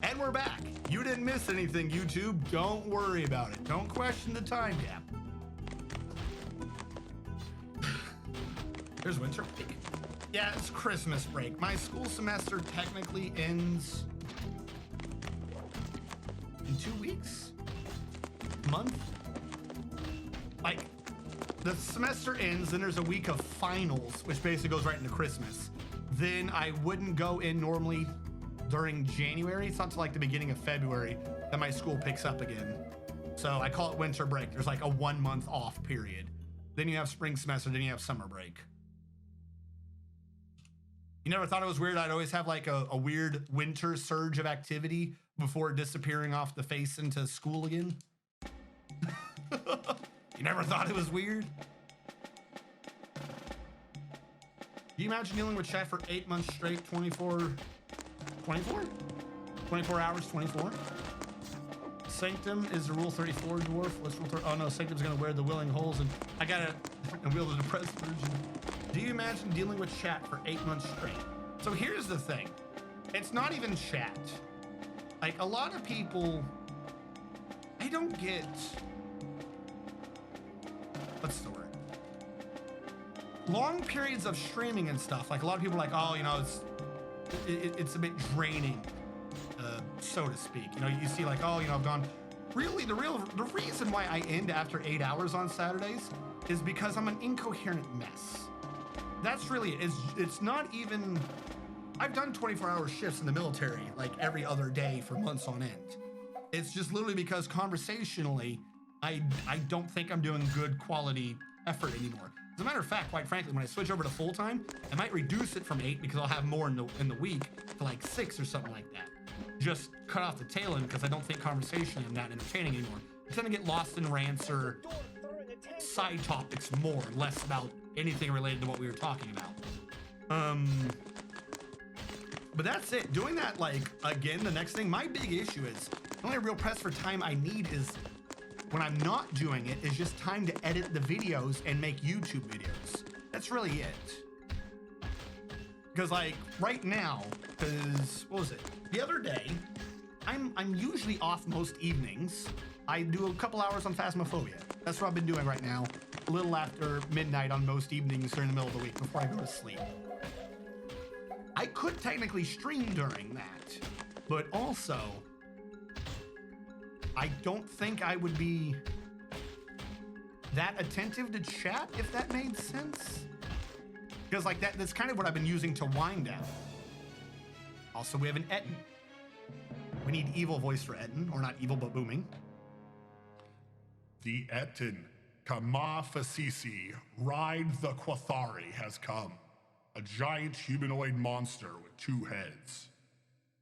And we're back. You didn't miss anything, YouTube. Don't worry about it. Don't question the time gap. There's winter break. Yeah, it's Christmas break. My school semester technically ends in 2 weeks? Month? Like, the semester ends, then there's a week of finals, which basically goes right into Christmas. Then I wouldn't go in normally during January. It's not till like the beginning of February that my school picks up again. So I call it winter break. There's like a 1 month off period. Then you have spring semester, then you have summer break. You never thought it was weird? I'd always have like a weird winter surge of activity before disappearing off the face into school again. You never thought it was weird? Do you imagine dealing with chat for 8 months straight, 24 hours, 24? Sanctum is the rule 34 dwarf. What's rule 30? Oh no, Sanctum's gonna wear the willing holes and I gotta wheel the depressed version. Do you imagine dealing with chat for 8 months straight? So here's the thing. It's not even chat. Like a lot of people, I don't get, what's the word? Long periods of streaming and stuff. Like a lot of people are like, oh, you know, it's a bit draining, so to speak. You know, you see like, oh, you know, I've gone. Really, the reason why I end after 8 hours on Saturdays is because I'm an incoherent mess. That's really it. It's not even. I've done 24-hour shifts in the military like every other day for months on end. It's just literally because conversationally, I don't think I'm doing good quality effort anymore. As a matter of fact, quite frankly, when I switch over to full time, I might reduce it from 8 because I'll have more in the week to like 6 or something like that. Just cut off the tail end because I don't think conversation is that entertaining anymore. I'm trying to get lost in rants or side topics more, less about anything related to what we were talking about. But that's it. Doing that, like, again, the next thing, my big issue is the only real press for time I need is when I'm not doing it is just time to edit the videos and make YouTube videos. That's really it. Because like right now, because what was it? The other day, I'm usually off most evenings. I do a couple hours on Phasmophobia. That's what I've been doing right now. A little after midnight on most evenings during the middle of the week before I go to sleep. I could technically stream during that, but also I don't think I would be that attentive to chat, if that made sense. Because like that's kind of what I've been using to wind down. Also, we have an Etten. We need evil voice for Etten, or not evil, but booming. The Etten, Kama Fasisi, Ride the Quathari has come. A giant humanoid monster with 2 heads.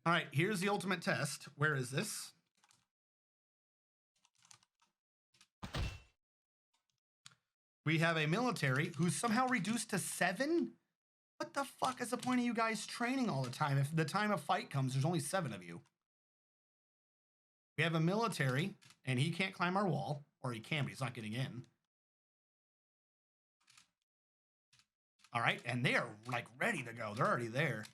All right, here's the ultimate test. Where is this? We have a military who's somehow reduced to 7? What the fuck is the point of you guys training all the time? If the time of fight comes, there's only 7 of you. We have a military, and he can't climb our wall. Or he can, but he's not getting in. All right, and they are like ready to go. They're already there.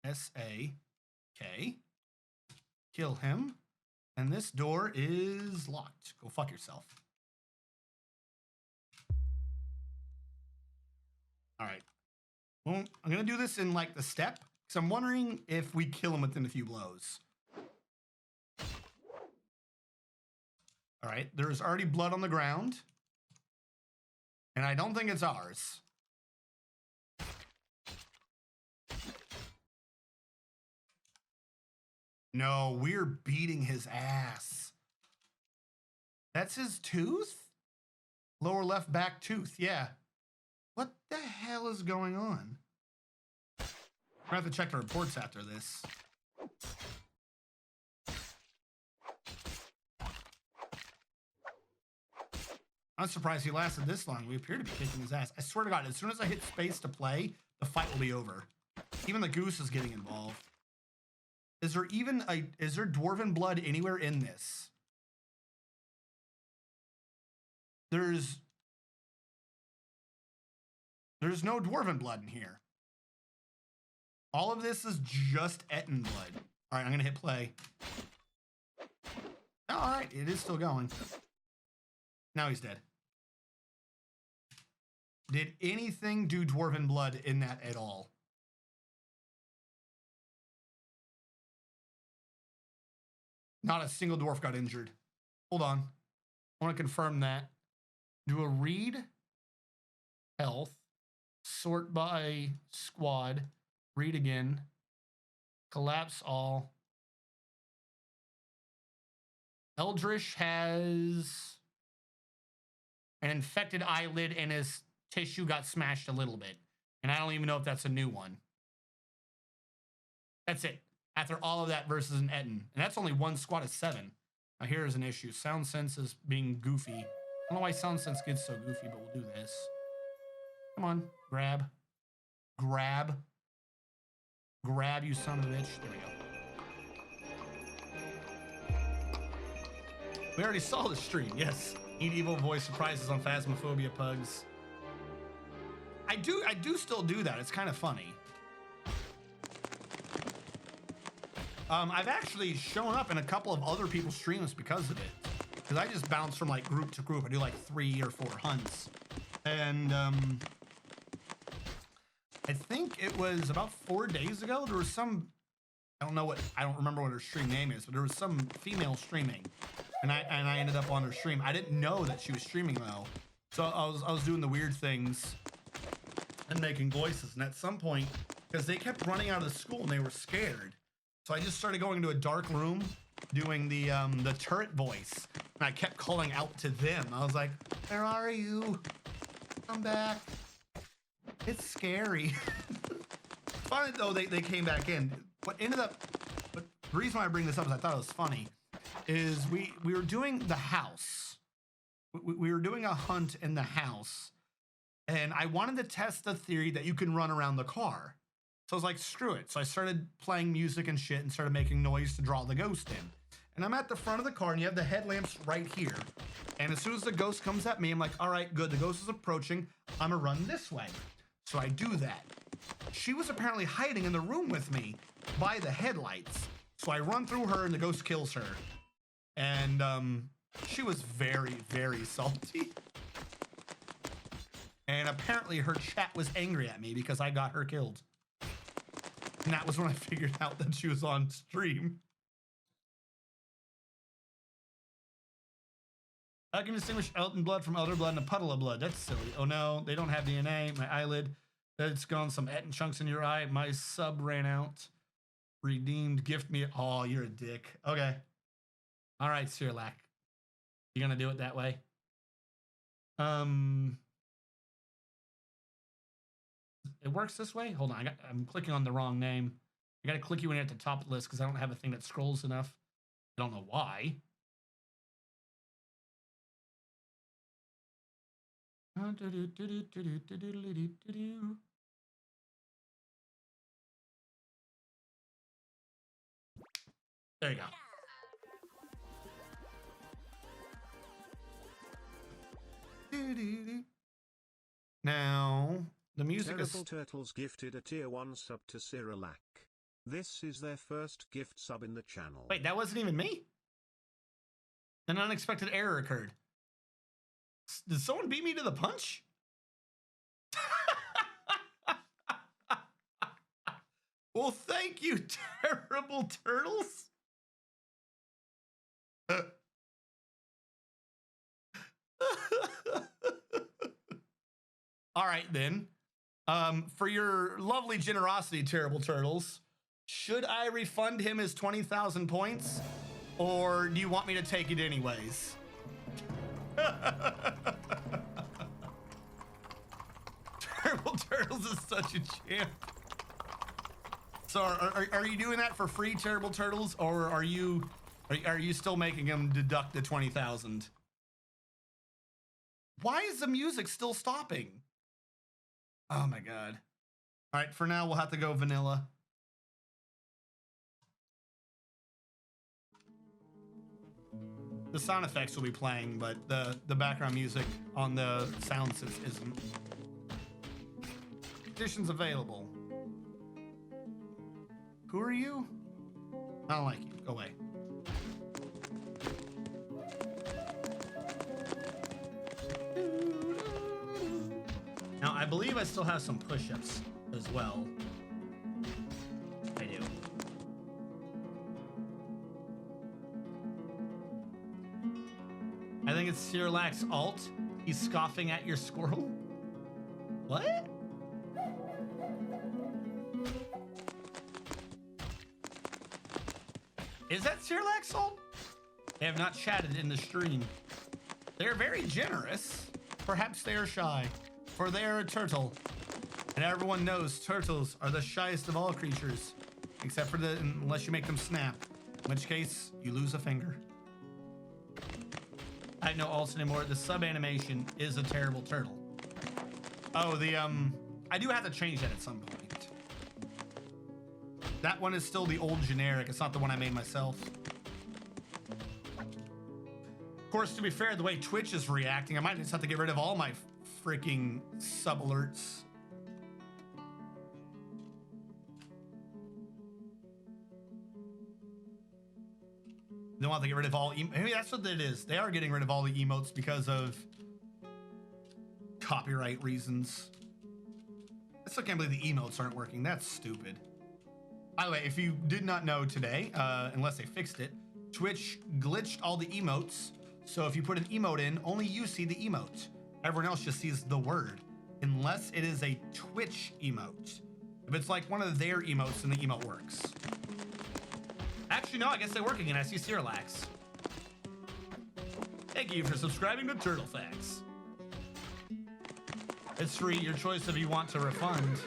S-A-K. Kill him. And this door is locked. Go fuck yourself. All right. Well, I'm going to do this in like the step, because I'm wondering if we kill him within a few blows. All right. There's already blood on the ground. And I don't think it's ours. No, we're beating his ass. That's his tooth? Lower left back tooth, yeah. What the hell is going on? I'm gonna have to check the reports after this. I'm surprised he lasted this long. We appear to be kicking his ass. I swear to God, as soon as I hit space to play, the fight will be over. Even the goose is getting involved. Is there dwarven blood anywhere in this? There's no dwarven blood in here. All of this is just Etten blood. All right, I'm gonna hit play. All right, it is still going. Now he's dead. Did anything do Dwarven blood in that at all? Not a single dwarf got injured. Hold on. I want to confirm that. Do a read health, sort by squad, read again, collapse all. Eldritch has an infected eyelid and his tissue got smashed a little bit. And I don't even know if that's a new one. That's it. After all of that versus an Etten. And that's only one squad of 7. Now here is an issue. Sound Sense is being goofy. I don't know why Sound Sense gets so goofy, but we'll do this. Come on. Grab. Grab. Grab, you son of a bitch. There we go. We already saw the stream, yes. Need evil voice surprises on Phasmophobia pugs. I do still do that. It's kind of funny. I've actually shown up in a couple of other people's streams because of it. Because I just bounce from like group to group. I do like 3 or 4 hunts. And I think it was about 4 days ago. There was some, I don't remember what her stream name is, but there was some female streaming. And I ended up on her stream. I didn't know that she was streaming though. So I was doing the weird things and making voices. And at some point, because they kept running out of the school and they were scared. So I just started going to a dark room, doing the turret voice, and I kept calling out to them. I was like, "Where are you? Come back! It's scary." Funny though, they came back in. What ended up, but the reason why I bring this up is I thought it was funny, is we were doing the house. We were doing a hunt in the house, and I wanted to test the theory that you can run around the car. So I was like, screw it. So I started playing music and shit and started making noise to draw the ghost in. And I'm at the front of the car and you have the headlamps right here. And as soon as the ghost comes at me, I'm like, all right, good. The ghost is approaching. I'm gonna run this way. So I do that. She was apparently hiding in the room with me by the headlights. So I run through her and the ghost kills her. And she was very, very salty. And apparently her chat was angry at me because I got her killed. And that was when I figured out that she was on stream. I can distinguish Elton blood from other blood and a puddle of blood. That's silly. Oh no, they don't have DNA. My eyelid, it's gone. Some Etten chunks in your eye. My sub ran out. Redeemed. Gift me. Oh, you're a dick. Okay. All right, Sirlac. You gonna do it that way? It works this way? Hold on, I'm clicking on the wrong name. I gotta click you in at the top of the list because I don't have a thing that scrolls enough. I don't know why. There you go. Now, the music Terrible is... Turtles gifted a tier 1 sub to Cyrilic. This is their first gift sub in the channel. Wait, that wasn't even me? An unexpected error occurred. Did someone beat me to the punch? Well, thank you, Terrible Turtles. All right, then. For your lovely generosity, Terrible Turtles, should I refund him his 20,000 points? Or do you want me to take it anyways? Terrible Turtles is such a champ. So are you doing that for free, Terrible Turtles? Or are you still making him deduct the 20,000? Why is the music still stopping? Oh my god. All right, for now we'll have to go vanilla. The sound effects will be playing, but the background music on the sounds isn't. Conditions available. Who are you? I don't like you. Go away. Now, I believe I still have some push-ups as well. I do. I think it's Sirlax's alt. He's scoffing at your squirrel. What? Is that Sirlax's alt? They have not chatted in the stream. They're very generous. Perhaps they are shy, for they are a turtle. And everyone knows turtles are the shyest of all creatures, except for unless you make them snap, in which case you lose a finger. I have no alts anymore. The sub animation is a terrible turtle. Oh, I do have to change that at some point. That one is still the old generic. It's not the one I made myself. Of course, to be fair, the way Twitch is reacting, I might just have to get rid of all my freaking sub alerts. They want to get rid of all maybe that's what it is. They are getting rid of all the emotes because of copyright reasons. I still can't believe the emotes aren't working. That's stupid. By the way, if you did not know today, unless they fixed it, Twitch glitched all the emotes. So if you put an emote in, only you see the emote. Everyone else just sees the word, unless it is a Twitch emote. If it's like one of their emotes, then the emote works. Actually, no, I guess they work again. I see Sirlax. Thank you for subscribing to Turtle Facts. It's free, your choice if you want to refund.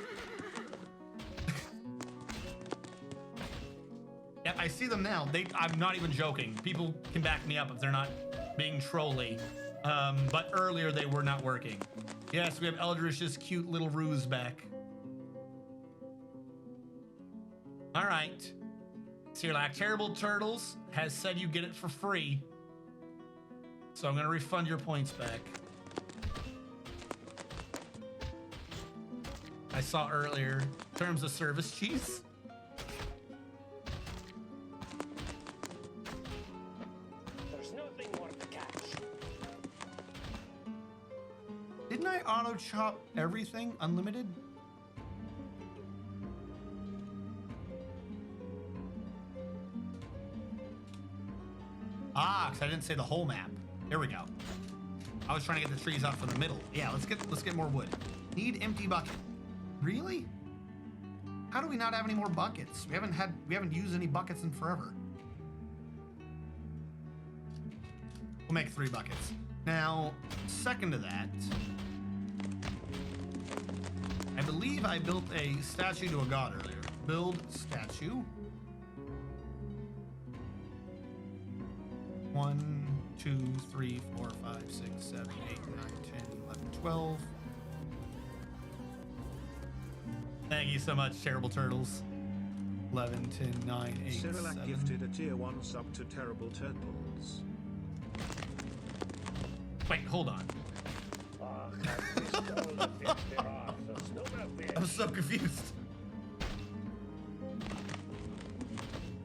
Yep, I see them now. I'm not even joking. People can back me up if they're not being trolly. But earlier they were not working. Yes, we have Eldritch's cute little ruse back. All right. Sirlax, Terrible Turtles has said you get it for free. So I'm gonna refund your points back. I saw earlier, terms of service, cheese. There's nothing more to catch. Didn't I auto chop everything unlimited? Ah, because I didn't say the whole map. There we go. I was trying to get the trees out from the middle. Yeah, let's get more wood. Need empty bucket. Really? How do we not have any more buckets? We haven't used any buckets in forever. We'll make 3 buckets. Now, second to that, I believe I built a statue to a god earlier. Build statue. 1, 2, 3, 4, 5, 6, 7, 8, 9, 10, 11, 12. Thank you so much, Terrible Turtles. 11, 10, 9, 8, Cyrilak 7. gifted a tier 1 sub to Terrible Turtles. Wait, hold on. I'm so confused.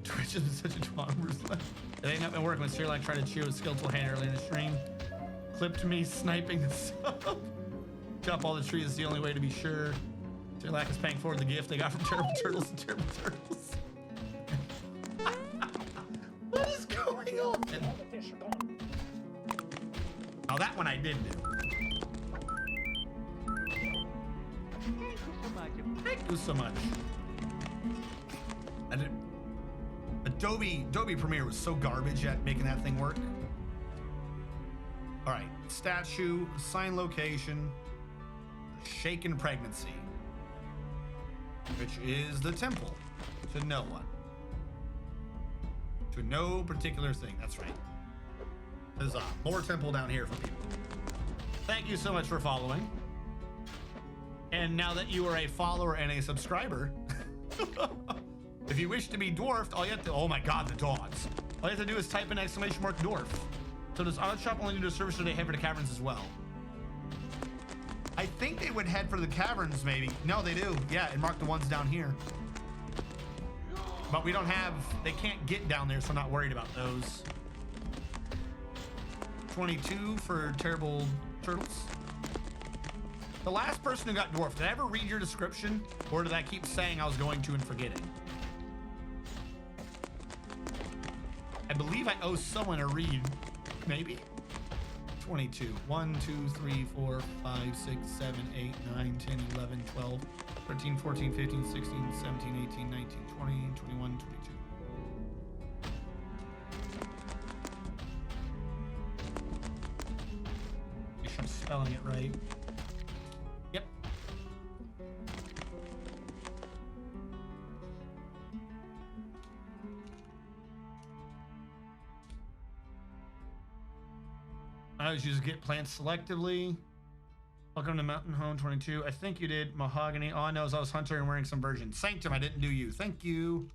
Twitch has been such a twat. It ain't not been working with Sirlax tried to cheer with skillful hand early in the stream. Clipped me sniping the sub. Chop all the trees is the only way to be sure. Sirlax is paying forward the gift they got from Terrible Turtles and Terrible Turtles. What is going on? Oh, that one I did do. Thank you so much. I did. Adobe Premiere was so garbage at making that thing work. All right, statue, assign location, shaken pregnancy, which is the temple to no one, to no particular thing. That's right. There's more temple down here for people. Thank you so much for following. And now that you are a follower and a subscriber, if you wish to be dwarfed, all you have to, oh my God, the dogs. All you have to do is type in !dwarf. So does Auto Shop only do a service, or do they head for the caverns as well? I think they would head for the caverns, maybe. No, they do. Yeah, and mark the ones down here. But we don't have, they can't get down there, so I'm not worried about those. 22 for terrible turtles. The last person who got dwarf, did I ever read your description? Or did I keep saying I was going to and forgetting? I believe I owe someone a read, maybe? 22. 1, 2, 3, 4, 5, 6, 7, 8, 9, 10, 11, 12, 13, 14, 15, 16, 17, 18, 19, 20, 21, 22. Make sure I'm spelling it right. Yep. I always use get plants selectively. Welcome to Mountain Home 22. I think you did mahogany. All I know is I was Hunter and wearing some version. Sanctum, I didn't do you. Thank you.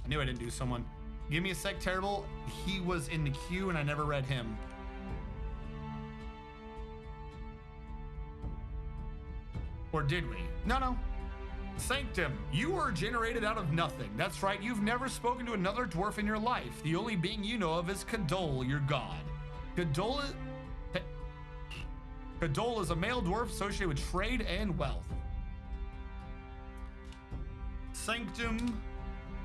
I knew I didn't do someone. Give me a sec, terrible. He was in the queue and I never read him. Or did we? No. Sanctum, you were generated out of nothing. That's right, you've never spoken to another dwarf in your life. The only being you know of is Kadol, your god. Kadol is a male dwarf associated with trade and wealth. Sanctum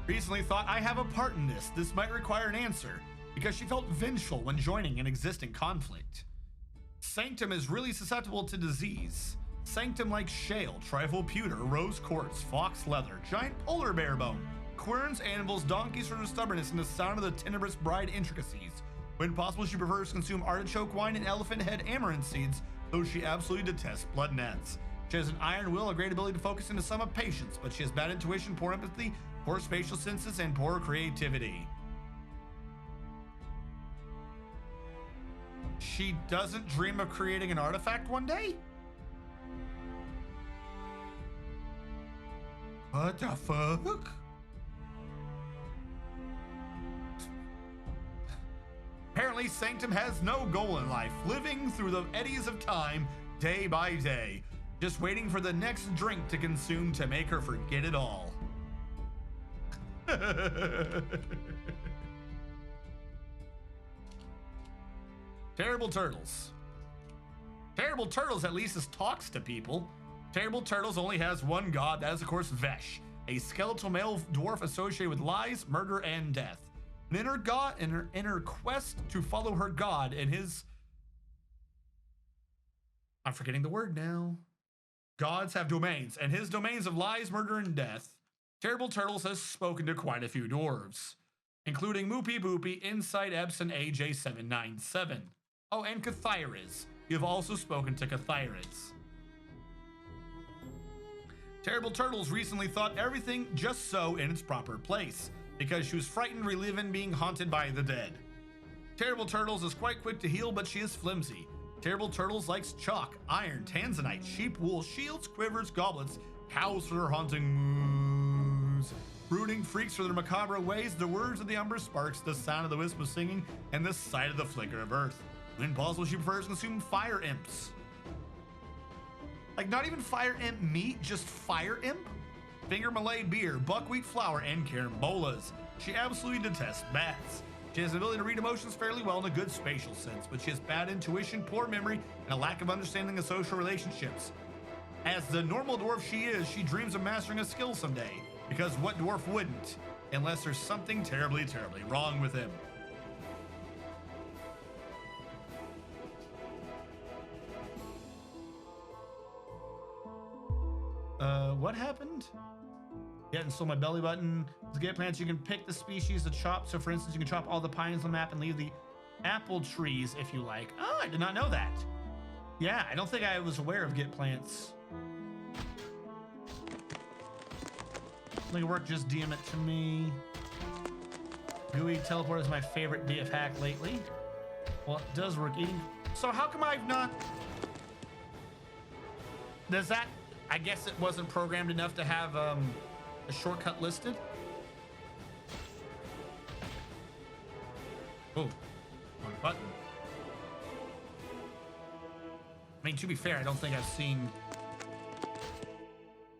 recently thought, I have a part in this. This might require an answer, because she felt vengeful when joining an existing conflict. Sanctum is really susceptible to disease. Sanctum likes shale, trifle pewter, rose quartz, fox leather, giant polar bear bone, querns, anvils, donkeys for their stubbornness, and the sound of the tenebrous bride intricacies. When possible, she prefers to consume artichoke wine and elephant head amaranth seeds, though she absolutely detests blood gnats. She has an iron will, a great ability to focus into some of patience, but she has bad intuition, poor empathy, poor spatial senses, and poor creativity. She doesn't dream of creating an artifact one day? What the fuck? Apparently, Sanctum has no goal in life, living through the eddies of time, day by day, just waiting for the next drink to consume to make her forget it all. Terrible Turtles. Terrible Turtles at least talks to people. Terrible Turtles only has one god, that is of course Vesh, a skeletal male dwarf associated with lies, murder, and death. An inner quest to follow her god and his... I'm forgetting the word now. Gods have domains, and his domains of lies, murder, and death. Terrible Turtles has spoken to quite a few dwarves, including Moopy Boopy, Inside Epson AJ797. Oh, and Cathyriz. You've also spoken to Cathyriz. Terrible Turtles recently thought everything just so in its proper place, because she was frightened reliving being haunted by the dead. Terrible Turtles is quite quick to heal, but she is flimsy. Terrible Turtles likes chalk, iron, tanzanite, sheep wool, shields, quivers, goblets, cows for their haunting moos, brooding freaks for their macabre ways, the words of the umber sparks, the sound of the wisp of singing, and the sight of the flicker of earth. When possible, she prefers to consume fire imps. Like, not even fire imp meat, just fire imp? Finger Malay beer, buckwheat flour, and carambolas. She absolutely detests bats. She has the ability to read emotions fairly well in a good spatial sense, but she has bad intuition, poor memory, and a lack of understanding of social relationships. As the normal dwarf she is, she dreams of mastering a skill someday, because what dwarf wouldn't, unless there's something terribly, terribly wrong with him. What happened? Yeah, and stole my belly button. To get plants, you can pick the species to chop. So for instance, you can chop all the pines on the map and leave the apple trees if you like. Oh, I did not know that. Yeah, I don't think I was aware of get plants. Make it work, just DM it to me. Gooey teleport is my favorite DF hack lately. Well, it does work. Eating. So how come I've not... Does that... I guess it wasn't programmed enough to have a shortcut listed. Oh, wrong button. I mean, to be fair, I don't think I've seen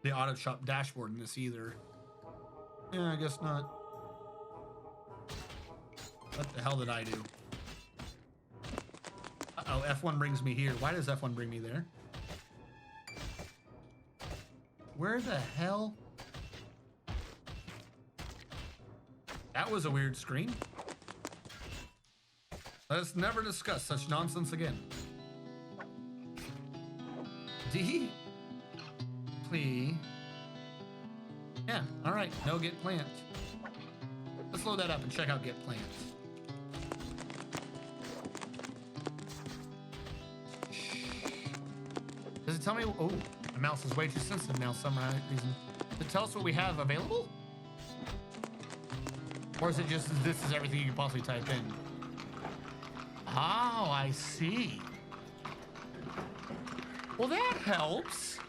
the auto shop dashboard in this either. Yeah, I guess not. What the hell did I do? Uh-oh, F1 brings me here. Why does F1 bring me there? Where the hell? That was a weird screen. Let's never discuss such nonsense again. D? Please. Yeah, all right, no get plant. Let's load that up and check out get plant. Does it tell me? Oh, my mouse is way too sensitive now, some reason. Does it tell us what we have available? Or is it just this is everything you can possibly type in? Oh, I see. Well, that helps.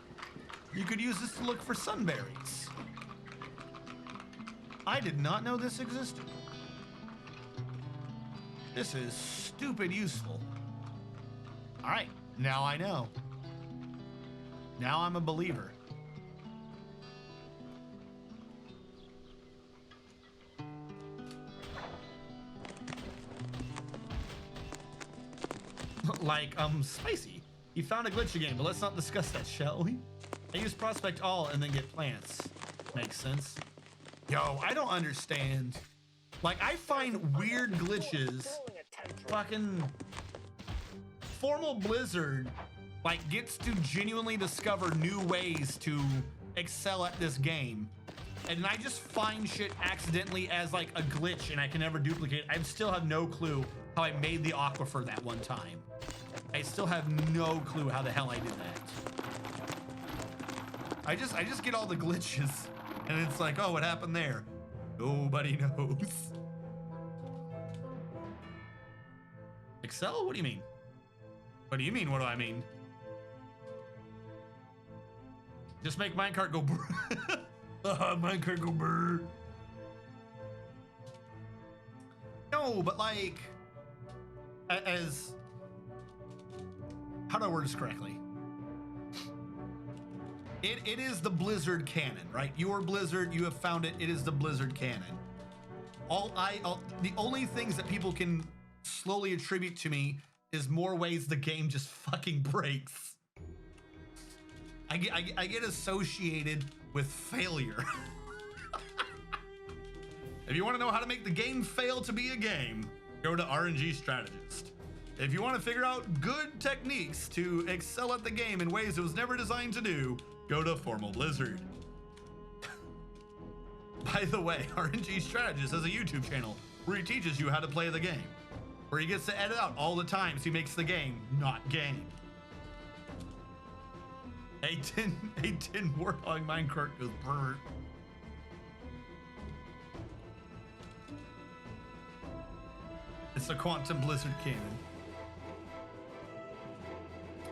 You could use this to look for sunberries. I did not know this existed. This is stupid useful. All right, now I know. Now I'm a believer. Like, spicy. You found a glitch again, but let's not discuss that, shall we? I use prospect all and then get plants. Makes sense. Yo, I don't understand. Like, I find weird glitches. Fucking Formal Blizzard, like, gets to genuinely discover new ways to excel at this game. And I just find shit accidentally as like a glitch and I can never duplicate. I still have no clue how I made the aquifer that one time. I still have no clue how the hell I did that. I just get all the glitches and it's like, oh, what happened there? Nobody knows. Excel? What do you mean? What do you mean? What do I mean? Just make minecart go brr. Minecart go brr. No, but like, as how do I word this correctly? It is the Blizzard canon, right? You are Blizzard, you have found it, it is the Blizzard canon. The only things that people can slowly attribute to me is more ways the game just fucking breaks. I get associated with failure. If you want to know how to make the game fail to be a game, go to RNG Strategist. If you want to figure out good techniques to excel at the game in ways it was never designed to do, go to Formal Blizzard. By the way, RNG Strategist has a YouTube channel where he teaches you how to play the game, where he gets to edit out all the times he makes the game not game. A tin warthog minecart goes brr. It's a Quantum Blizzard canon.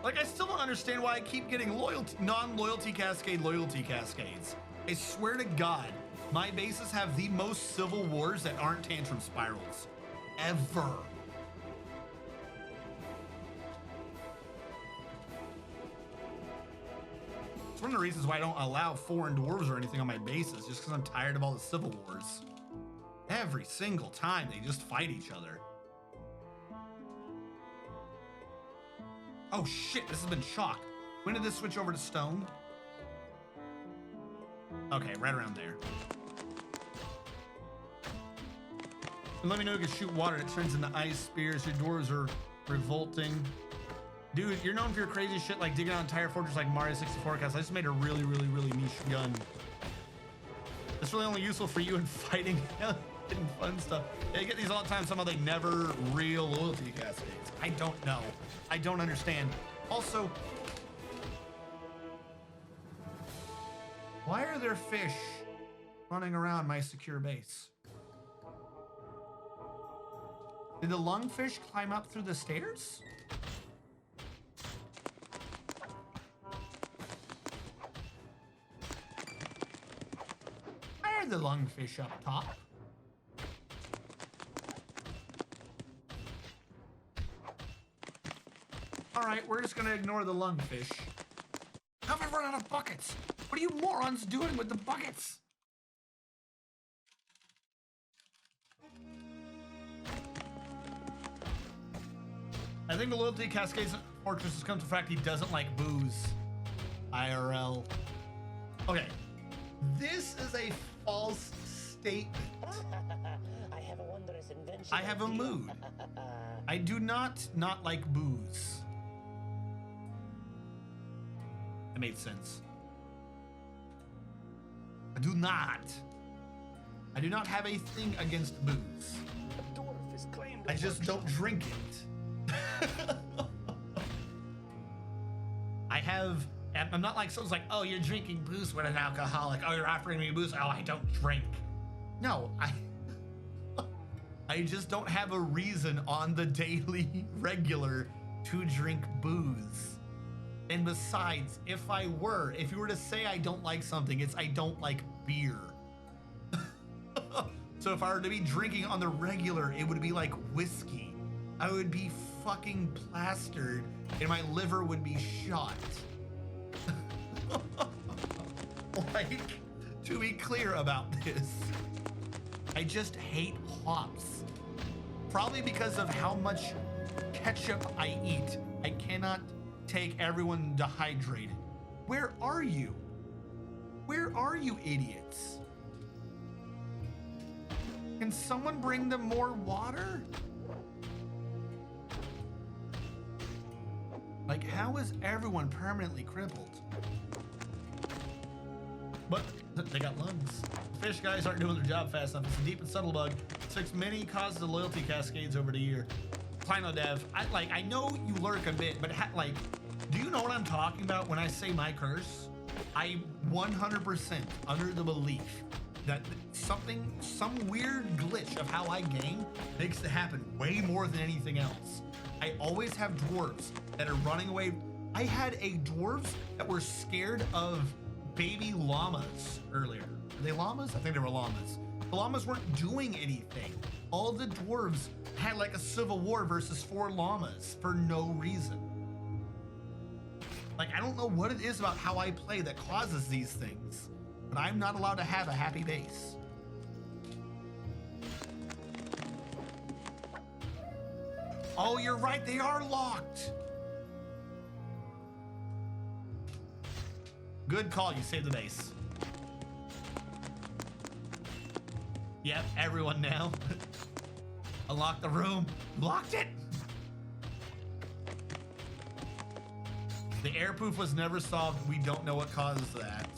Like, I still don't understand why I keep getting non-loyalty cascade loyalty cascades. I swear to God, my bases have the most civil wars that aren't tantrum spirals. Ever. It's one of the reasons why I don't allow foreign dwarves or anything on my bases, just because I'm tired of all the civil wars. Every single time they just fight each other. Oh shit, this has been chalk. When did this switch over to stone? Okay, right around there. And let me know you can shoot water and it turns into ice spears. Your dwarves are revolting. Dude, you're known for your crazy shit like digging out entire fortress like Mario 64 cast. I just made a really niche gun. It's really only useful for you in fighting and fun stuff. Yeah, you get these all the time. Somehow they never real loyalty cascades. I don't know. I don't understand. Also, why are there fish running around my secure base? Did the lungfish climb up through the stairs? Why are the lungfish up top? All right, we're just gonna ignore the lungfish. How have I run out of buckets? What are you morons doing with the buckets? I think the loyalty cascades fortresses comes to the fact he doesn't like booze. IRL. Okay. This is a false statement. I have a wondrous invention. I have a mood. I do not like booze. That made sense. I do not have a thing against booze. The dwarf is claimed. I just don't drink it. I'm not like someone's like, oh, you're drinking booze with an alcoholic. Oh, you're offering me booze. Oh, I don't drink. No, I just don't have a reason on the daily regular to drink booze. And besides, if you were to say I don't like something, it's I don't like beer. So if I were to be drinking on the regular, it would be like whiskey. I would be fucking plastered and my liver would be shot. Like, to be clear about this, I just hate hops. Probably because of how much ketchup I eat. I cannot take everyone dehydrated. Where are you? Where are you, idiots? Can someone bring them more water? Like, how is everyone permanently crippled? But they got lungs. Fish guys aren't doing their job fast enough. It's a deep and subtle bug. It's fixed many causes of loyalty cascades over the year. Clino Dev, I know you lurk a bit, but do you know what I'm talking about when I say my curse? I 100% under the belief that some weird glitch of how I game makes it happen way more than anything else. I always have dwarves that are running away. I had a dwarves that were scared of baby llamas earlier. Are they llamas? I think they were llamas. The llamas weren't doing anything. All the dwarves had like a civil war versus 4 llamas for no reason. Like, I don't know what it is about how I play that causes these things, but I'm not allowed to have a happy base. Oh, you're right, they are locked. Good call, you saved the base. Yep, everyone now. Unlock the room. Locked it. The air poof was never solved. We don't know what caused that.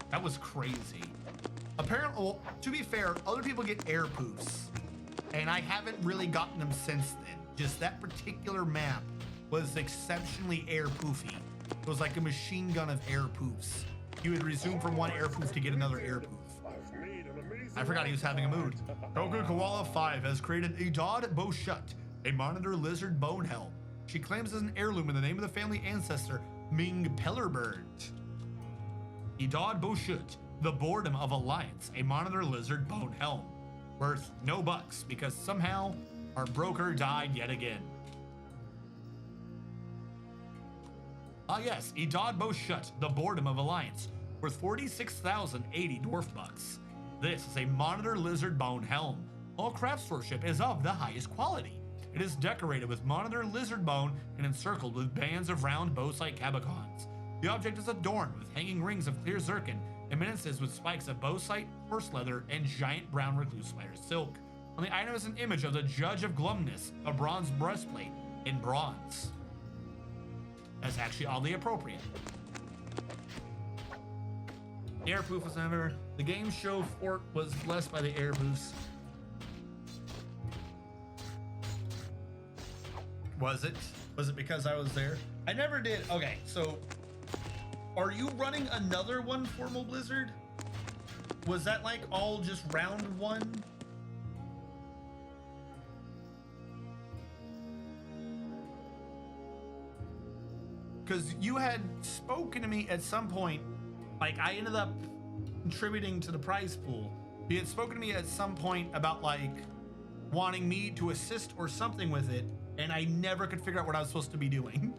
That was crazy. Apparently, well, to be fair, other people get air poofs, and I haven't really gotten them since then. Just that particular map was exceptionally air poofy. It was like a machine gun of air poofs. You would resume from one air poof to get another air poof. I forgot he was having a mood. Goku Koala 5 has created Idod Boshut, a monitor lizard bone helm. She claims as an heirloom in the name of the family ancestor, Ming Pellerbird. Idod Boshut, the boredom of Alliance, a monitor lizard bone helm. Worth no bucks because somehow our broker died yet again. Ah yes, Idod Boshut, the boredom of Alliance, worth 46,080 dwarf bucks. This is a monitor lizard bone helm. All craftsmanship is of the highest quality. It is decorated with monitor lizard bone and encircled with bands of round bowsight cabacons. The object is adorned with hanging rings of clear zircon and menaces with spikes of bowsight, horse leather, and giant brown recluse spider silk. On the item is an image of the Judge of Glumness, a bronze breastplate in bronze. That's actually oddly appropriate. The air poof was never. The game show fort was blessed by the air poofs. Was it? Was it because I was there? I never did. Okay, so are you running another one, Formal Blizzard? Was that like all just round one? Because you had spoken to me at some point, like I ended up contributing to the prize pool. You had spoken to me at some point about like wanting me to assist or something with it, and I never could figure out what I was supposed to be doing.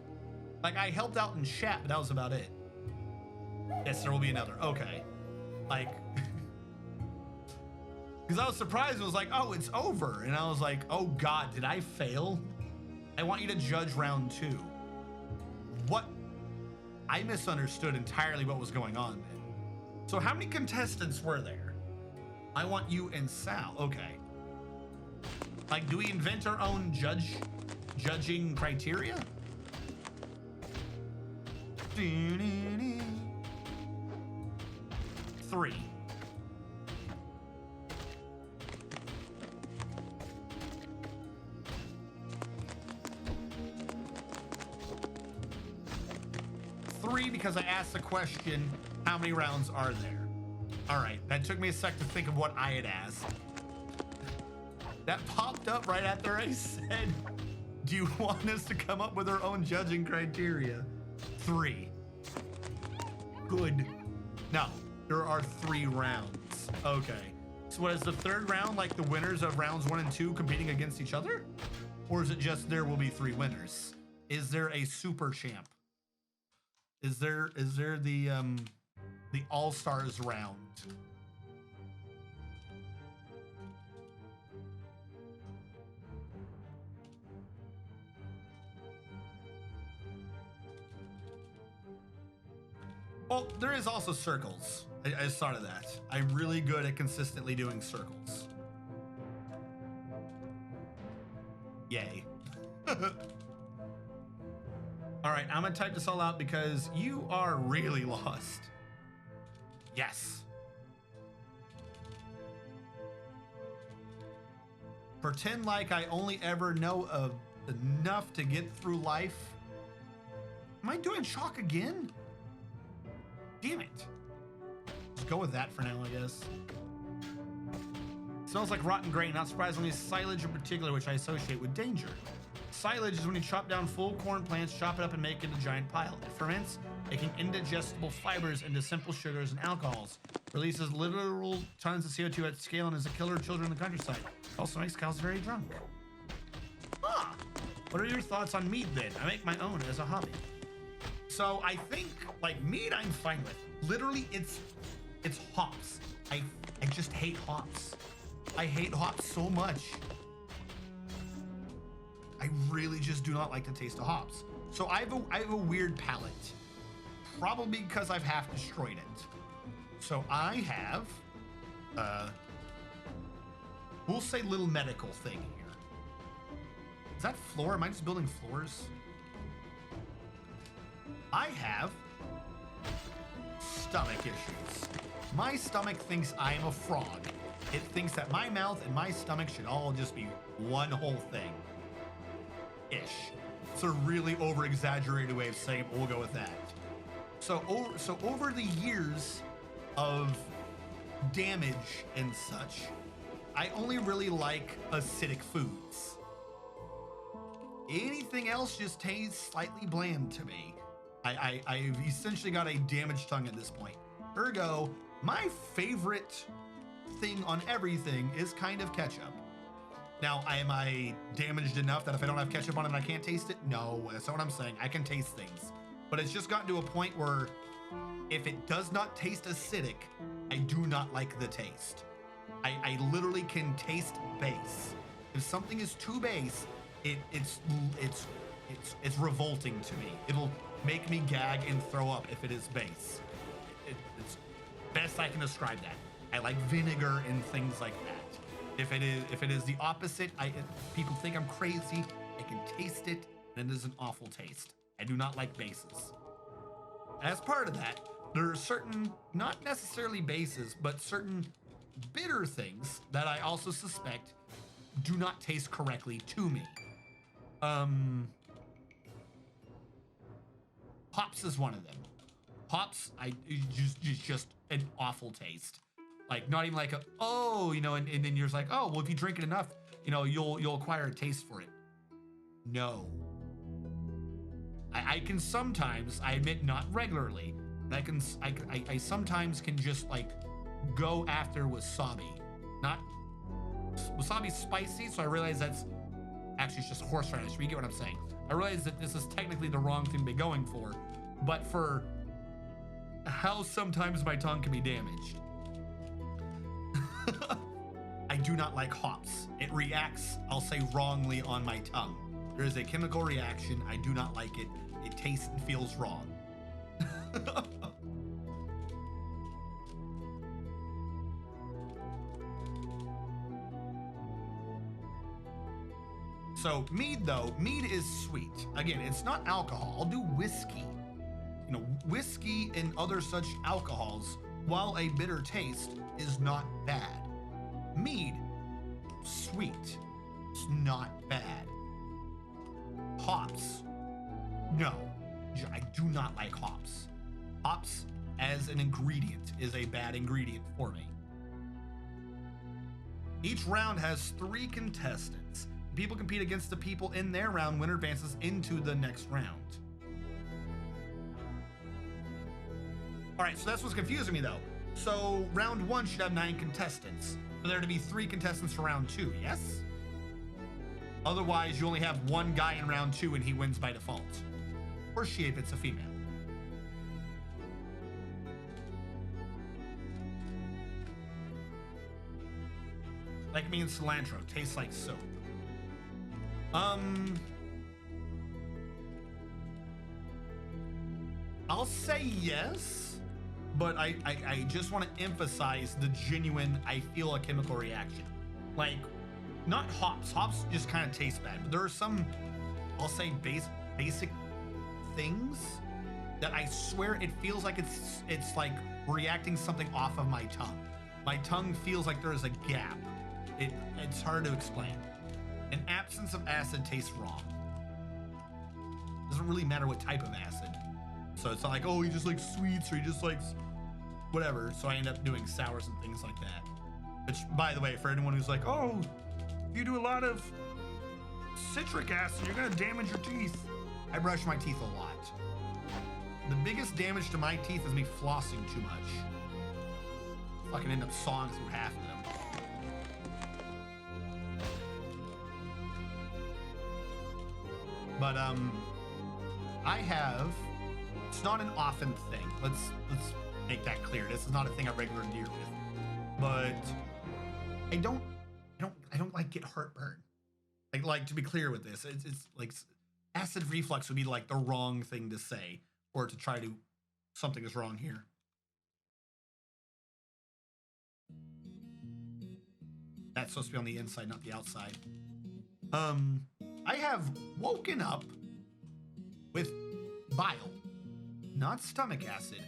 Like I helped out in chat, but that was about it. Yes, there will be another. Okay. Like, because I was surprised. It was like, oh, it's over. And I was like, oh God, did I fail? I want you to judge round 2. What? I misunderstood entirely what was going on then. So how many contestants were there? I want you and Sal. Okay. Like, do we invent our own judging criteria? 3. Because I asked the question, how many rounds are there? All right, that took me a sec to think of what I had asked. That popped up right after I said, do you want us to come up with our own judging criteria? 3. Good. No, there are 3 rounds. Okay. So what is the 3rd round, like the winners of rounds 1 and 2 competing against each other? Or is it just there will be 3 winners? Is there a super champ? Is there the All-Stars round? Well, there is also circles. I just thought of that. I'm really good at consistently doing circles. Yay. All right, I'm gonna type this all out because you are really lost. Yes. Pretend like I only ever know of enough to get through life. Am I doing chalk again? Damn it. Just go with that for now, I guess. Smells like rotten grain, not surprisingly silage in particular, which I associate with danger. Silage is when you chop down full corn plants, chop it up, and make it a giant pile. It ferments, making indigestible fibers into simple sugars and alcohols. Releases literal tons of CO2 at scale and is a killer of children in the countryside. It also makes cows very drunk. Ah, what are your thoughts on meat then? I make my own as a hobby. So I think, like, meat I'm fine with. Literally, it's hops. I just hate hops. I hate hops so much. I really just do not like the taste of hops. So I have a weird palate. Probably because I've half destroyed it. So I have, we'll say little medical thing here. Is that floor? Am I just building floors? I have stomach issues. My stomach thinks I am a frog. It thinks that my mouth and my stomach should all just be one whole thing. Ish. It's a really over-exaggerated way of saying it, but we'll go with that. So over the years of damage and such, I only really like acidic foods. Anything else just tastes slightly bland to me. I've essentially got a damaged tongue at this point. Ergo, my favorite thing on everything is kind of ketchup. Now, am I damaged enough that if I don't have ketchup on it, I can't taste it? No, that's not what I'm saying. I can taste things. But it's just gotten to a point where if it does not taste acidic, I do not like the taste. I literally can taste base. If something is too base, it's revolting to me. It'll make me gag and throw up if it is base. It's best I can describe that. I like vinegar and things like that. If it is the opposite, people think I'm crazy. I can taste it, and it is an awful taste. I do not like bases. As part of that, there are certain, not necessarily bases, but certain bitter things that I also suspect do not taste correctly to me. Hops is one of them. Hops, just an awful taste. Like, not even like and then you're just like, oh, well, if you drink it enough, you'll acquire a taste for it. No. I can sometimes, I admit not regularly, but I sometimes can just like go after wasabi. Not, wasabi's spicy, so I realize that's actually it's just horseradish, but you get what I'm saying. I realize that this is technically the wrong thing to be going for, but for how sometimes my tongue can be damaged. I do not like hops. It reacts, I'll say, wrongly on my tongue. There is a chemical reaction. I do not like it. It tastes and feels wrong. So mead though, mead is sweet. Again, it's not alcohol. I'll do whiskey. You know, whiskey and other such alcohols, while a bitter taste, is not bad. Mead, sweet. It's not bad. Hops, no. I do not like hops. Hops as an ingredient is a bad ingredient for me. Each round has 3 contestants. People compete against the people in their round. Winner advances into the next round. All right, so that's what's confusing me though. So round 1 should have 9 contestants. For there to be 3 contestants for round 2, yes? Otherwise, you only have 1 guy in round 2 and he wins by default. Or she if it's a female. Like me and cilantro, tastes like soap. I'll say yes, but I just want to emphasize the genuine, I feel a chemical reaction. Like, not hops. Hops just kind of taste bad, but there are some, I'll say basic things that I swear it feels like it's like reacting something off of my tongue. My tongue feels like there is a gap. It's hard to explain. An absence of acid tastes wrong. Doesn't really matter what type of acid. So it's not like, oh, he just likes sweets or he just likes whatever. So I end up doing sours and things like that. Which, by the way, for anyone who's like, oh, if you do a lot of citric acid, you're gonna damage your teeth. I brush my teeth a lot. The biggest damage to my teeth is me flossing too much. Fucking end up sawing through half of them. But I have, it's not an often thing. Let's make that clear. This is not a thing I regularly deal with. But I don't like get heartburn. Like to be clear with this, it's like acid reflux would be like the wrong thing to say or to try to, something is wrong here. That's supposed to be on the inside, not the outside. I have woken up with bile, not stomach acid,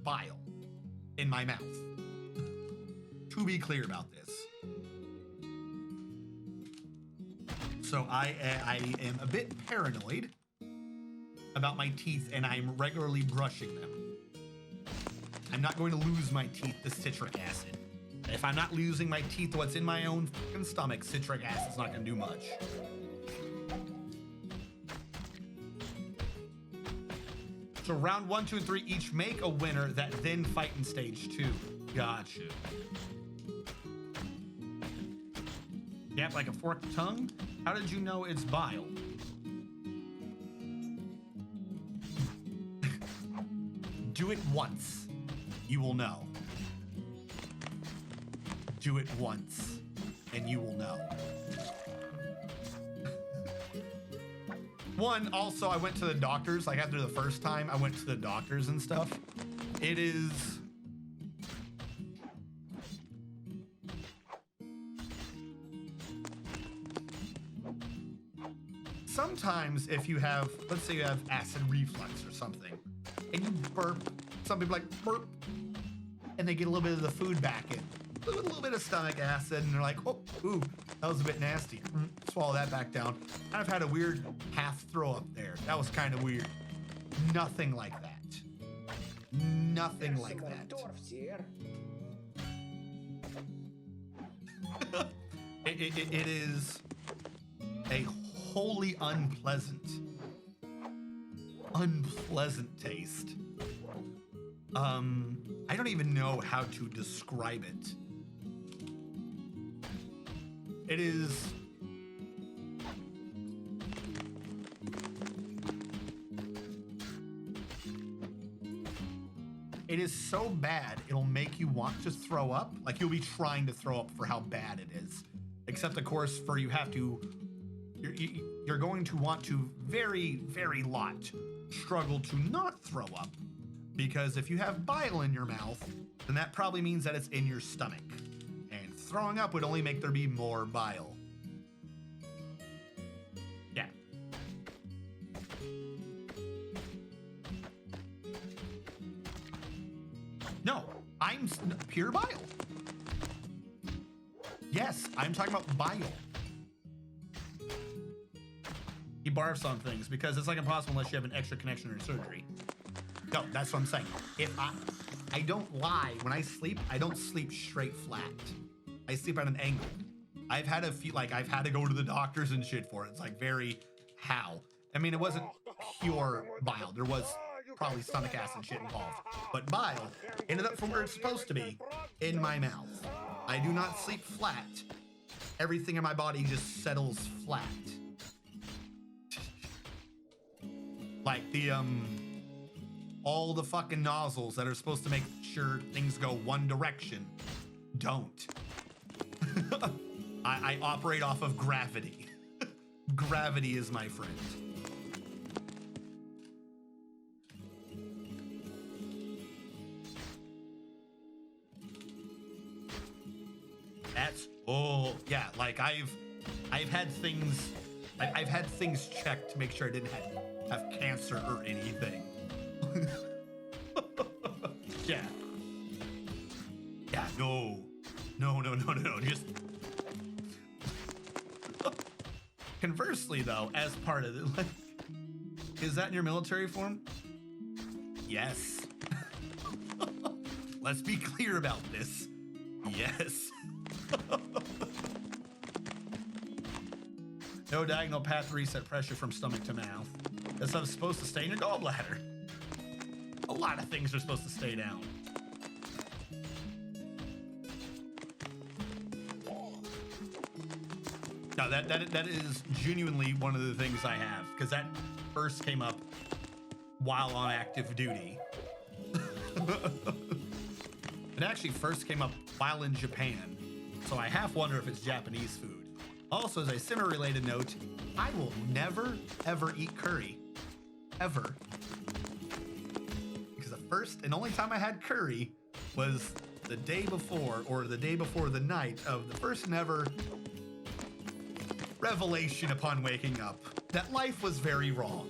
bile in my mouth. To be clear about this. So I am a bit paranoid about my teeth and I'm regularly brushing them. I'm not going to lose my teeth to citric acid. If I'm not losing my teeth, what's in my own fucking stomach, citric acid's not gonna do much. So round 1, 2, and 3 each make a winner that then fight in stage 2. Gotcha. Yep, like a forked tongue? How did you know it's bile? Do it once. You will know. Do it once, and you will know. One, also, I went to the doctors. Like after the first time, I went to the doctors and stuff. It is... Sometimes if you have, let's say you have acid reflux or something, and you burp, some people like burp, and they get a little bit of the food back in. A little bit of stomach acid, and they're like, oh, ooh, that was a bit nasty. Swallow that back down. I've had a weird half throw up there. That was kind of weird. Nothing like that. Nothing like that. Dwarfs here. It is a wholly unpleasant taste. I don't even know how to describe it. It is... It is so bad, it'll make you want to throw up. Like you'll be trying to throw up for how bad it is. Except of course, for you have to you're going to want to very, very lot struggle to not throw up, because if you have bile in your mouth, then that probably means that it's in your stomach, and throwing up would only make there be more bile. Yeah. No, I'm pure bile. Yes, I'm talking about bile. He barfs on things because it's like impossible unless you have an extra connection or surgery. No, that's what I'm saying. If I don't lie, when I sleep, I don't sleep straight flat. I sleep at an angle. I've had a few, like I've had to go to the doctors and shit for it. It's like very how. I mean, it wasn't pure bile. There was probably stomach acid shit involved. But bile ended up from where it's supposed to be, in my mouth. I do not sleep flat. Everything in my body just settles flat. Like the all the fucking nozzles that are supposed to make sure things go one direction don't. I operate off of gravity. Gravity is my friend. That's, oh yeah, like I've had things checked to make sure I didn't have cancer or anything. Yeah. Yeah, no. Just conversely though, as part of it, like, is that in your military form? Yes. Let's be clear about this. Yes. No diagonal path reset pressure from stomach to mouth. That stuff's supposed to stay in your gallbladder. A lot of things are supposed to stay down. No, that is genuinely one of the things I have, because that first came up while on active duty. It actually first came up while in Japan, so I half wonder if it's Japanese food. Also, as a semi-related note, I will never, ever eat curry. Ever. Because the first and only time I had curry was the day before, or the day before the night of the first and ever revelation upon waking up that life was very wrong.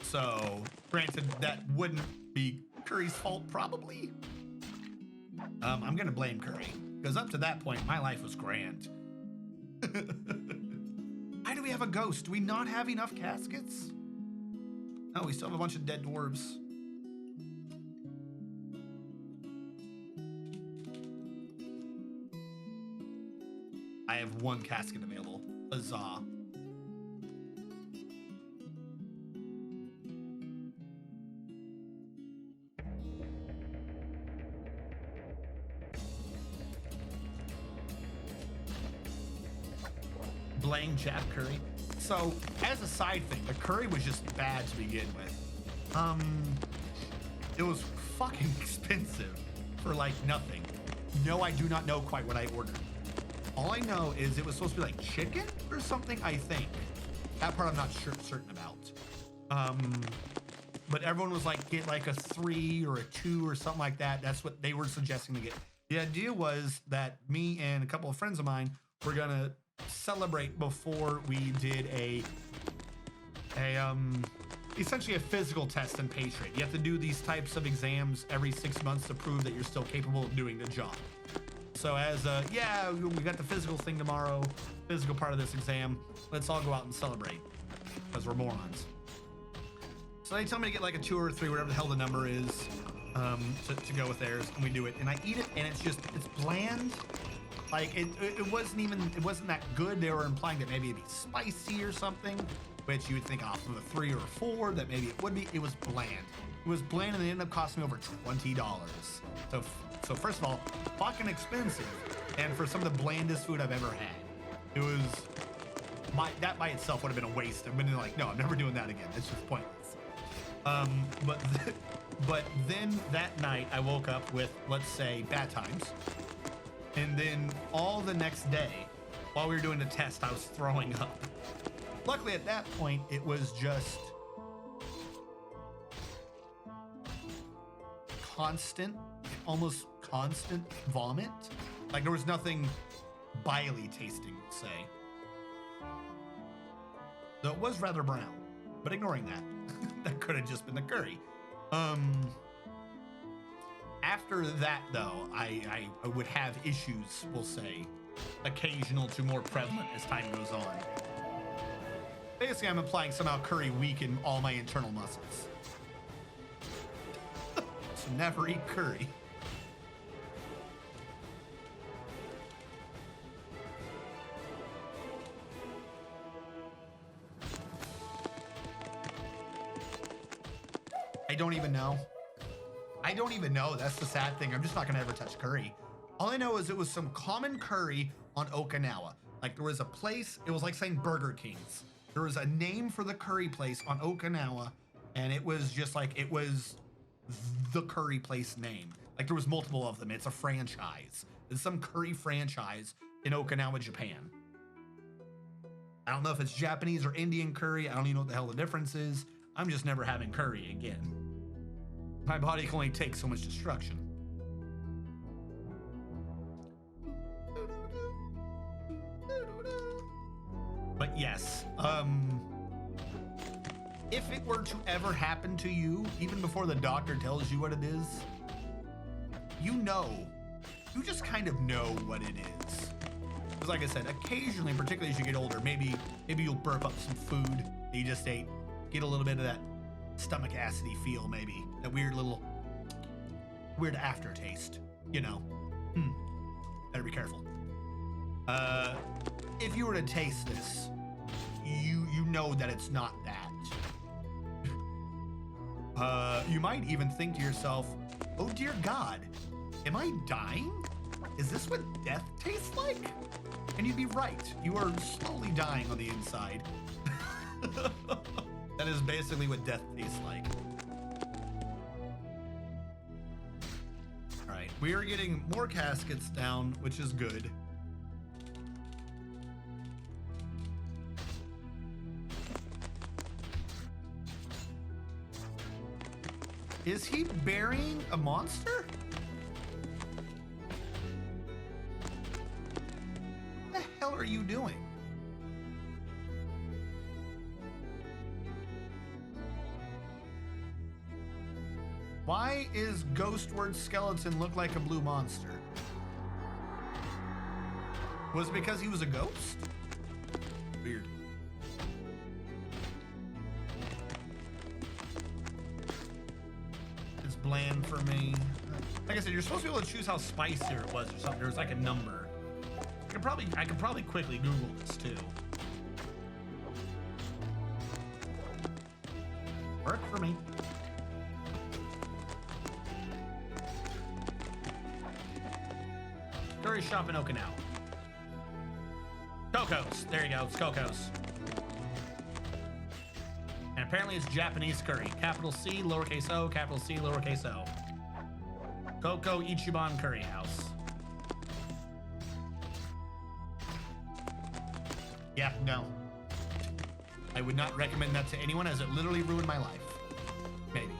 So, granted, that wouldn't be Curry's fault, probably. I'm gonna blame Curry, because up to that point, my life was grand. Why do we have a ghost? Do we not have enough caskets? No, we still have a bunch of dead dwarves. I have one casket available. Huzzah. Blame Jack Curry. So, as a side thing, the curry was just bad to begin with. It was fucking expensive for like nothing. No, I do not know quite what I ordered. All I know is it was supposed to be like chicken or something, I think. That part I'm not certain about. But everyone was like, get like a 3 or a 2 or something like that. That's what they were suggesting to get. The idea was that me and a couple of friends of mine were gonna celebrate before we did essentially a physical test in Patriot. You have to do these types of exams every 6 months to prove that you're still capable of doing the job. So as yeah, we got the physical thing tomorrow, physical part of this exam, let's all go out and celebrate, because we're morons. So they tell me to get like a 2 or a 3, whatever the hell the number is, to go with theirs, and we do it, and I eat it, and it's bland. Like it wasn't that good. They were implying that maybe it'd be spicy or something, which you would think off of a 3 or a 4 that maybe it would be. It was bland. It was bland, and it ended up costing me over $20. So first of all, fucking expensive, and for some of the blandest food I've ever had. It was that by itself would have been a waste. I've been like, no, I'm never doing that again. It's just pointless. But But then that night I woke up with, let's say, bad times. And then all the next day, while we were doing the test, I was throwing up. Luckily at that point, it was just constant, almost constant vomit. Like there was nothing biley tasting, say. Though it was rather brown, but ignoring that, that could have just been the curry. After that though, I would have issues, we'll say, occasional to more prevalent as time goes on. Basically, I'm implying somehow curry weakened all my internal muscles. So never eat curry. I don't even know. I don't even know. That's the sad thing. I'm just not gonna ever touch curry. All I know is it was some common curry on Okinawa. Like there was a place, it was like saying Burger King's. There was a name for the curry place on Okinawa, and it was just like, it was the curry place name. Like there was multiple of them. It's a franchise. It's some curry franchise in Okinawa, Japan. I don't know if it's Japanese or Indian curry. I don't even know what the hell the difference is. I'm just never having curry again. My body can only take so much destruction. But yes, if it were to ever happen to you, even before the doctor tells you what it is, you just kind of know what it is. Because like I said, occasionally, particularly as you get older, maybe you'll burp up some food that you just ate, get a little bit of that stomach acidy feel, maybe that weird aftertaste, you know. Better be careful. If you were to taste this, you know that it's not that. You might even think to yourself, oh dear God, am I dying? Is this what death tastes like? And you'd be right. You are slowly dying on the inside. That is basically what death tastes like. All right, we are getting more caskets down, which is good. Is he burying a monster? What the hell are you doing? Why is Ghostword Skeleton look like a blue monster? Was it because he was a ghost? Weird. It's bland for me. Like I said, you're supposed to be able to choose how spicier it was or something. There was like a number. I could probably quickly Google this too. Work for me. Curry shop in Okinawa. Coco's. There you go. It's Coco's. And apparently it's Japanese curry. Capital C, lowercase o, capital C, lowercase o. Coco Ichiban Curry House. Yeah, no. I would not recommend that to anyone as it literally ruined my life. Maybe.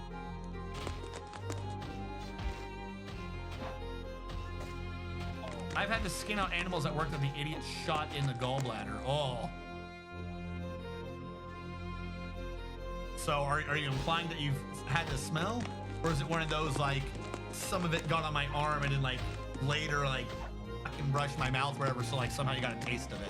I've had to skin out animals at work that the idiot shot in the gallbladder. Oh. So are you implying that you've had the smell? Or is it one of those like, some of it got on my arm and then like later like I can brush my mouth wherever, so like somehow you got a taste of it?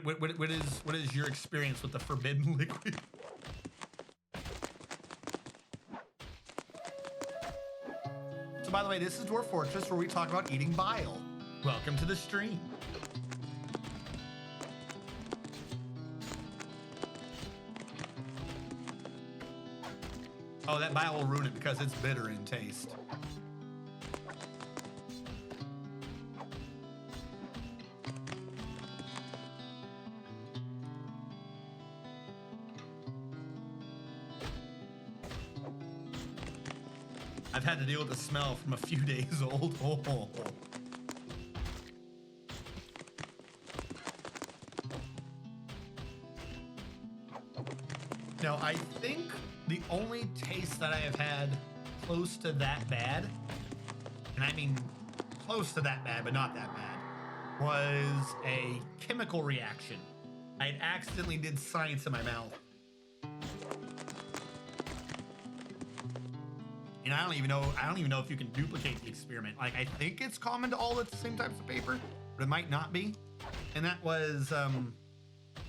What is your experience with the forbidden liquid? So by the way, this is Dwarf Fortress, where we talk about eating bile. Welcome to the stream. Oh, that bile will ruin it because it's bitter in taste. I've had to deal with the smell from a few days old. Oh. Now, I think the only taste that I have had close to that bad, and I mean close to that bad, but not that bad, was a chemical reaction. I accidentally did science in my mouth. And I don't even know if you can duplicate the experiment. Like, I think it's common to all the same types of paper, but it might not be. And that was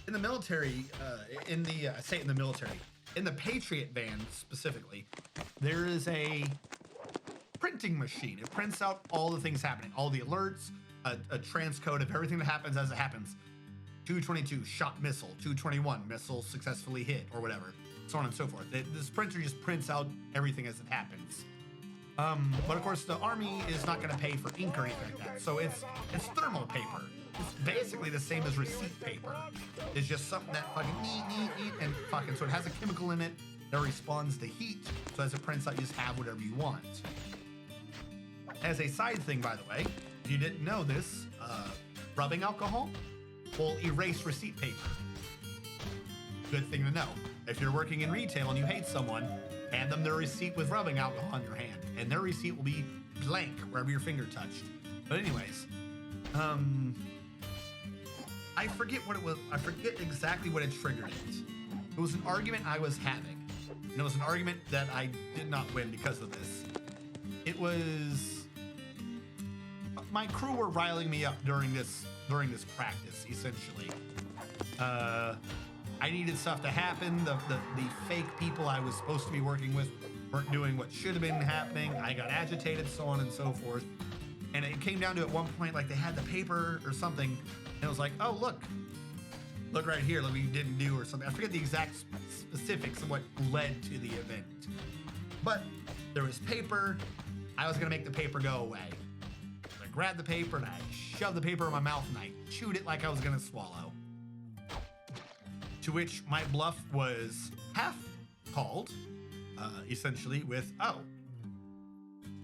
in the military, in the Patriot van specifically, there is a printing machine. It prints out all the things happening, all the alerts, a transcode of everything that happens as it happens. 222 shot missile, 221 missile successfully hit, or whatever, so on and so forth. This printer just prints out everything as it happens. But of course, the Army is not going to pay for ink or anything like that, so it's thermal paper. It's basically the same as receipt paper. It's just something that fucking and fucking, so it has a chemical in it that responds to heat. So as it prints out, you just have whatever you want. As a side thing, by the way, if you didn't know this, rubbing alcohol will erase receipt paper. Good thing to know. If you're working in retail and you hate someone, hand them their receipt with rubbing alcohol in your hand, and their receipt will be blank wherever your finger touched. But anyways, I forget what it was. I forget exactly what had triggered it. It was an argument I was having, and it was an argument that I did not win because of this. It was my crew were riling me up during this practice. Essentially, I needed stuff to happen. The fake people I was supposed to be working with weren't doing what should have been happening. I got agitated, so on and so forth. And it came down to, at one point, like, they had the paper or something, and it was like, oh, look right here, look what you didn't do or something. I forget the exact specifics of what led to the event. But there was paper. I was gonna make the paper go away. I grabbed the paper and I shoved the paper in my mouth and I chewed it like I was gonna swallow. To which my bluff was half called, essentially with, oh,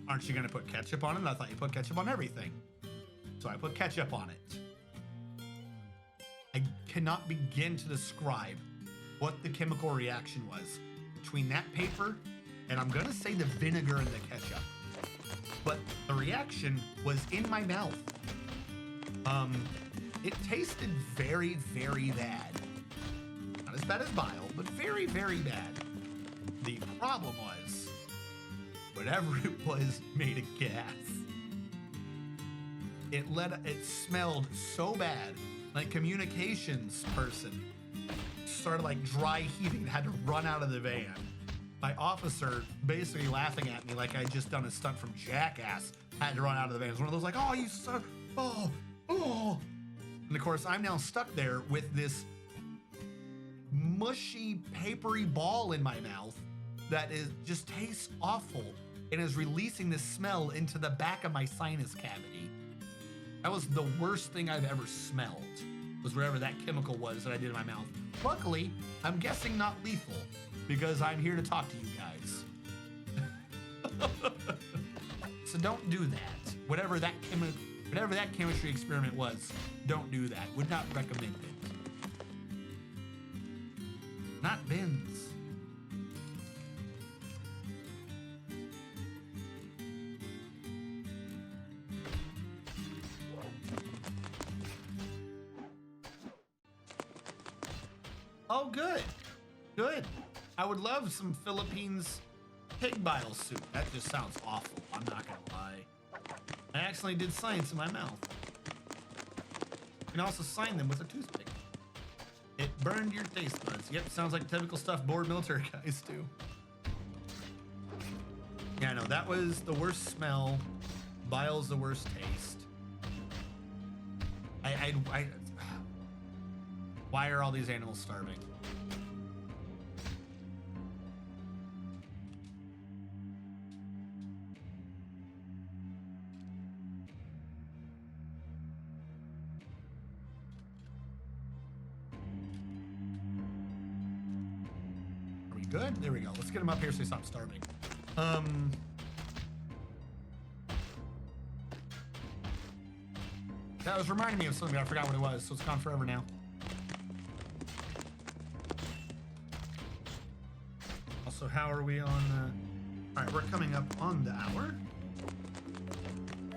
aren't you gonna put ketchup on it? And I thought you put ketchup on everything. So I put ketchup on it. I cannot begin to describe what the chemical reaction was between that paper and, I'm gonna say, the vinegar and the ketchup. But the reaction was in my mouth. It tasted very, very bad. Not as bad as bile, but very, very bad. The problem was, whatever it was made a gas. It smelled so bad, like communications person started like dry heaving and had to run out of the van. My officer, basically laughing at me like I'd just done a stunt from Jackass, had to run out of the van. It was one of those like, oh, you son, oh. And of course, I'm now stuck there with this mushy, papery ball in my mouth that just tastes awful and is releasing this smell into the back of my sinus cavity. That was the worst thing I've ever smelled, was whatever that chemical was that I did in my mouth. Luckily, I'm guessing not lethal, because I'm here to talk to you guys. So don't do that. Whatever that chemistry experiment was, don't do that. Would not recommend it. Not bins. Oh, good. Good. I would love some Philippines pig bile soup. That just sounds awful. I'm not gonna lie. I accidentally did science in my mouth. You can also sign them with a toothpick. It burned your taste buds. Yep, sounds like typical stuff bored military guys do. Yeah, no, that was the worst smell. Bile's the worst taste. Why are all these animals starving? Are we good? There we go. Let's get them up here so they stop starving. That was reminding me of something, but I forgot what it was, so it's gone forever now. Also, how are we on? All right, we're coming up on the hour.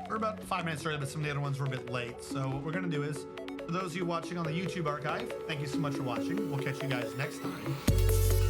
We're about 5 minutes early, but some of the other ones were a bit late. So what we're gonna do is, for those of you watching on the YouTube archive, thank you so much for watching. We'll catch you guys next time.